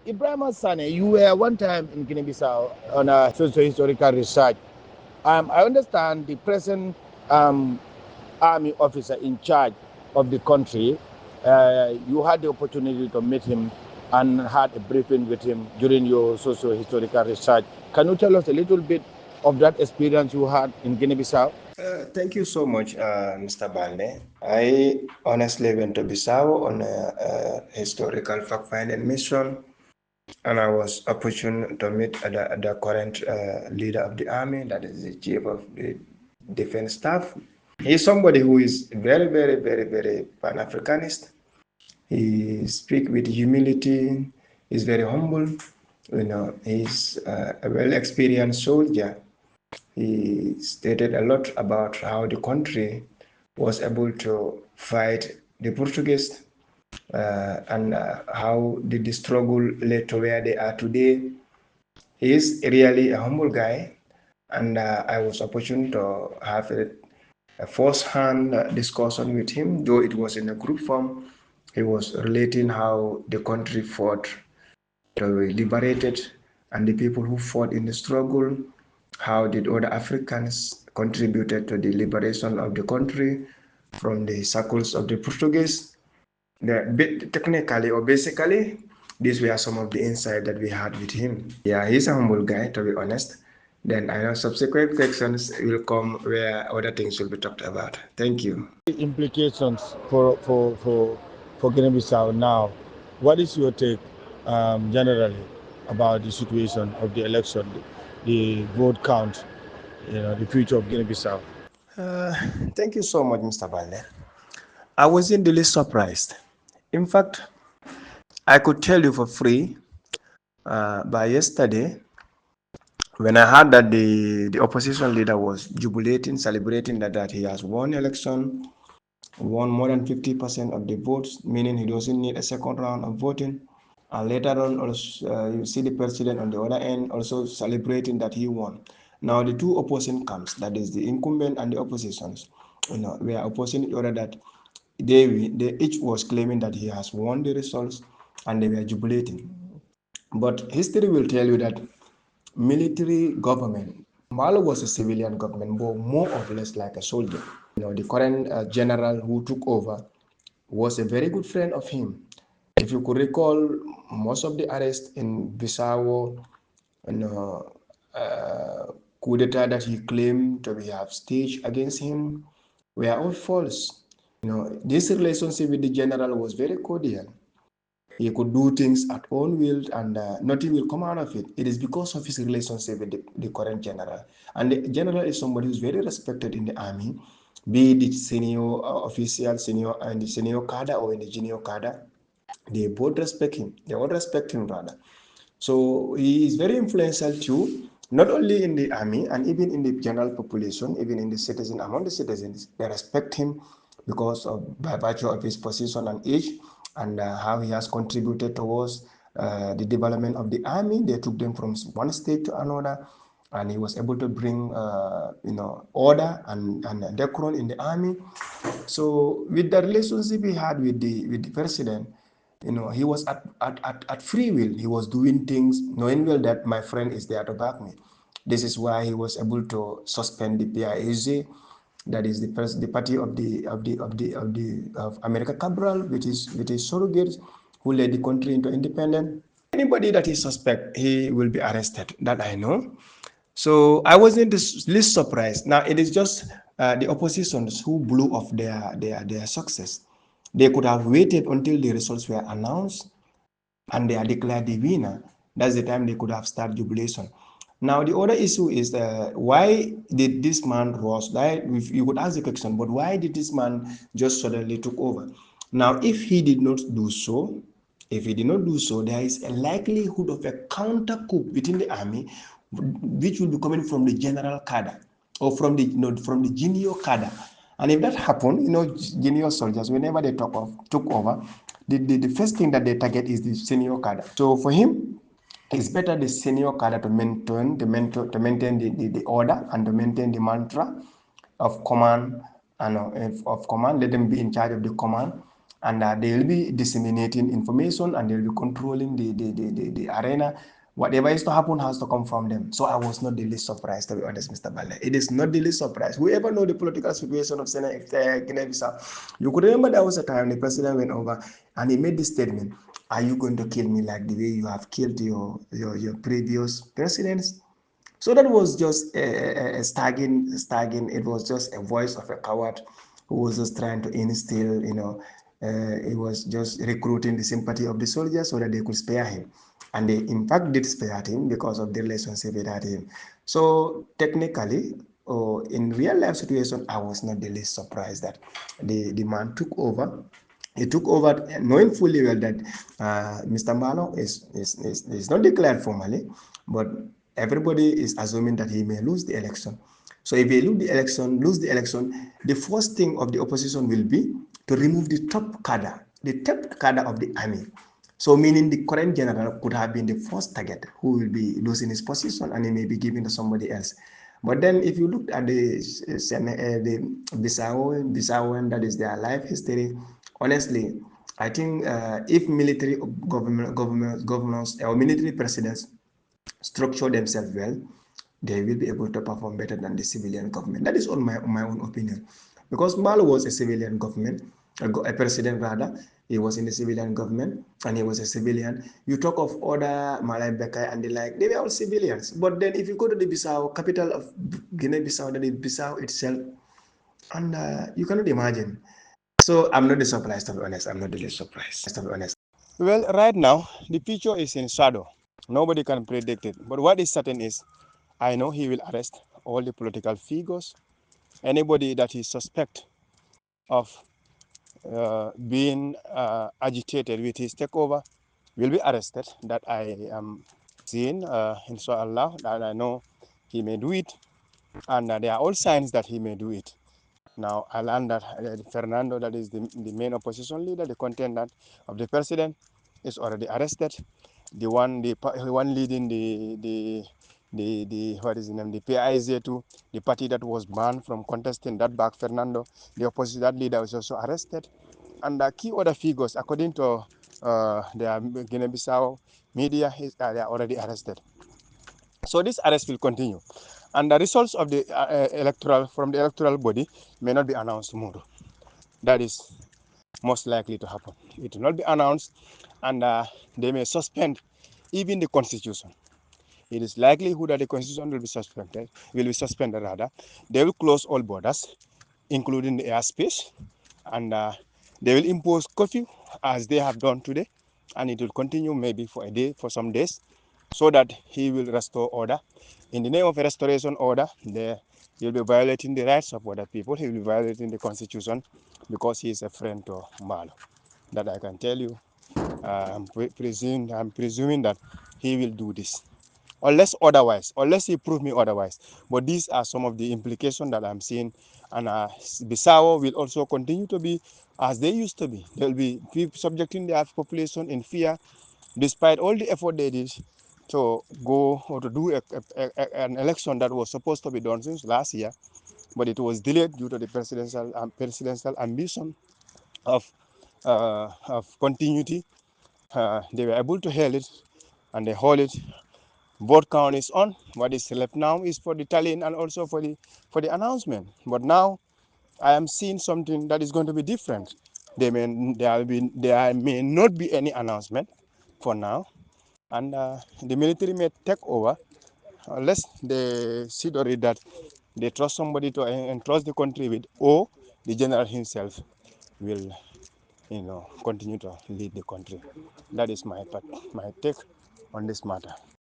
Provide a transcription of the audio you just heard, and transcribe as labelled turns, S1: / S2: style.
S1: Ibrahim Sane, you were one time in Guinea Bissau on a socio-historical research. I understand the present um, army officer in charge of the country. You had the opportunity to meet him and had a briefing with him during your socio-historical research. Can you tell us a little bit of that experience you had in Guinea-Bissau?
S2: Thank you so much, Mr. Balde. I honestly went to Bissau on a historical fact-finding mission, and I was opportune to meet the current leader of the army, that is the chief of the defense staff. He is somebody who is very, very, very, very Pan-Africanist. He speaks with humility. He's very humble. He's a well-experienced soldier. He stated a lot about how the country was able to fight the Portuguese and how did the struggle led to where they are today. He is really a humble guy, and I was opportune to have a first-hand discussion with him, though it was in a group form. He was relating how the country fought to be liberated and the people who fought in the struggle, how did other Africans contributed to the liberation of the country from the circles of the Portuguese. Technically or basically, these were some of the insight that we had with him. Yeah, he's a humble guy, to be honest. Then I know subsequent questions will come where other things will be talked about. Thank you.
S1: Implications for Guinea-Bissau now. What is your take generally about the situation of the election, the vote count, the future of Guinea-Bissau?
S2: Uh, Thank you so much, Mr. Balde. I was indeed surprised. In fact, I could tell you for free by yesterday when I heard that the opposition leader was jubilating, celebrating that he has won election, won more than 50% of the votes, meaning he doesn't need a second round of voting. And later on, also, you see the president on the other end also celebrating that he won. Now, the two opposing camps, that is the incumbent and the oppositions, we are opposing each other that they each was claiming that he has won the results and they were jubilating. But history will tell you that military government, Malo was a civilian government, but more or less like a soldier. The current general who took over was a very good friend of him. If you could recall, most of the arrests in Bissau, and coup d'etat that he claimed to have staged against him were all false. This relationship with the general was very cordial. He could do things at own will and nothing will come out of it. It is because of his relationship with the current general. And the general is somebody who's very respected in the army, be it the senior official, senior and the senior cadre or in the junior cadre. They both respect him. They all respect him rather. So he is very influential too, not only in the army and even in the general population, even in the citizen, among the citizens, they respect him because of by virtue of his position and age and how he has contributed towards the development of the army. They took them from one state to another, and he was able to bring order and decorum in the army. So with the relationship he had with the president, he was at free will. He was doing things knowing well that my friend is there to back me. This is why he was able to suspend the PIAC, that is the party of America Cabral, which is surrogate, who led the country into independence. Anybody that is suspect, he will be arrested. That I know. So I wasn't the least surprised. Now it is just the oppositions who blew off their success. They could have waited until the results were announced and they are declared the winner. That's the time they could have started jubilation. Now the other issue is why did this man rise? You could ask the question, but why did this man just suddenly took over? Now, if he did not do so, there is a likelihood of a counter coup within the army, which will be coming from the general cadre or from the junior cadre. And if that happened, junior soldiers, whenever they took over, the first thing that they target is the senior cadre. So for him, it's better the senior cadre to maintain the order and to maintain the mantra of command and of command. Let them be in charge of the command. and they will be disseminating information, and they will be controlling the arena. Whatever is to happen has to come from them. So I was not the least surprised, to be honest, Mr. Bale. It is not the least surprised. Whoever know the political situation of Guinea-Bissau, you could remember there was a time the president went over and he made this statement: "Are you going to kill me like the way you have killed your previous presidents?" So that was just a staggering. It was just a voice of a coward who was just trying to instill, he was just recruiting the sympathy of the soldiers so that they could spare him. And they, in fact, did spare him because of the relationship with him. So technically, in real life situation, I was not the least surprised that the man took over. He took over knowing fully well that Mr. Malo is not declared formally, but everybody is assuming that he may lose the election. So if he lose the election, the first thing of the opposition will be to remove the top cadre of the army. So meaning the current general could have been the first target who will be losing his position, and he may be given to somebody else. But then if you look at the Bissau, that is their life history, honestly, I think if military governors or military presidents structure themselves well, they will be able to perform better than the civilian government. That is on my own opinion. Because Malo was a civilian government, a president rather. He was in the civilian government and he was a civilian. You talk of other Malay Bekai and the like, they were all civilians. But then if you go to the Bissau, capital of Guinea-Bissau, that is Bissau itself, and you cannot imagine. So I'm not surprised, to be honest. I'm not really surprised, to be honest.
S1: Well, right now, the future is in shadow. Nobody can predict it. But what is certain is, I know he will arrest all the political figures, anybody that is suspect of being agitated with his takeover will be arrested. That I am seeing, inshallah, that I know he may do it. And there are all signs that he may do it. Now, I learned that Fernando, that is the main opposition leader, the contender of the president, is already arrested. The one leading the what is the name, the PIZ2, the party that was banned from contesting that back Fernando, the opposition that leader was also arrested. And the key other figures, according to the Guinea-Bissau media, they are already arrested. So this arrest will continue, and the results of the electoral body may not be announced tomorrow. That is most likely to happen. It will not be announced, and they may suspend even the constitution. It is likelihood that the constitution will be suspended rather. They will close all borders, including the airspace, and they will impose curfew as they have done today, and it will continue maybe for a day, for some days, so that he will restore order. In the name of a restoration order, he will be violating the rights of other people. He will be violating the constitution because he is a friend to Malo. That I can tell you. I'm presuming that he will do this, unless he prove me otherwise. But these are some of the implications that I'm seeing, and Bissau will also continue to be as they used to be. They'll be subjecting their population in fear, despite all the effort they did to go or to do an election that was supposed to be done since last year, but it was delayed due to the presidential ambition of continuity. They were able to hold it, and they hold it. Vote count is on. What is left now is for the tallying and also for the announcement. But now I am seeing something that is going to be different. There may not be any announcement for now, and the military may take over unless they see already that they trust somebody to entrust the country with, or the general himself will, continue to lead the country. That is my take on this matter.